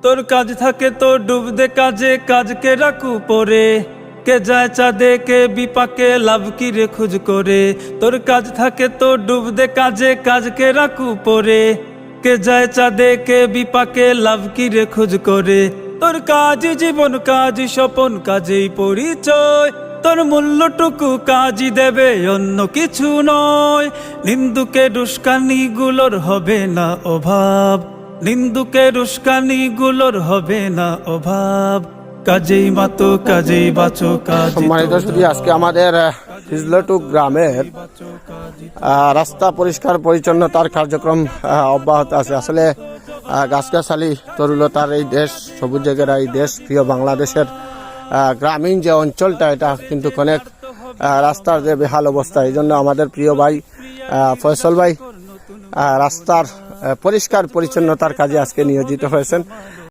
তোর কাজ থাকে তো ডুব দে কাজে, কাজকে রাখু পরে। কে যায় চাঁদে কে বিপাকে, লাভ কি রে খুঁজ করে। তোর কাজ থাকে তো ডুব দে কাজে, কাজকে রাখু পরে। কে যায় চাঁদে কে বিপাকে, লাভ কি রে খুঁজ করে। তোর কাজ জীবন, কাজ স্বপন, কাজেই পরিচয়। তোর মূল্যটুকু কাজই দেবে, অন্য কিছু নয়। নিন্দুকের উস্কানি গুলোর হবে না অভাব, নিন্দুকের উস্কানি গুলোর হবে না অভাব। কাজেই মাতো কাজেই বাঁচো, কাজ। সম্মানিত শুধু আজকে আমাদের হিজলটুক গ্রামের রাস্তা পরিষ্কার পরিচ্ছন্নতার কার্যক্রম অব্যাহত আছে। আসলে গাছগাছালি তরুলতার এই দেশ, সবুজ জায়গার এই দেশ, প্রিয় বাংলাদেশের গ্রামীণ যে অঞ্চলটা, এটা কিন্তু অনেক রাস্তার যে বেহাল অবস্থা। এই জন্য আমাদের প্রিয় ভাই ফয়সল ভাই রাস্তার পরিষ্কার পরিচ্ছন্নতার কাজে আজকে নিয়োজিত হয়েছেন।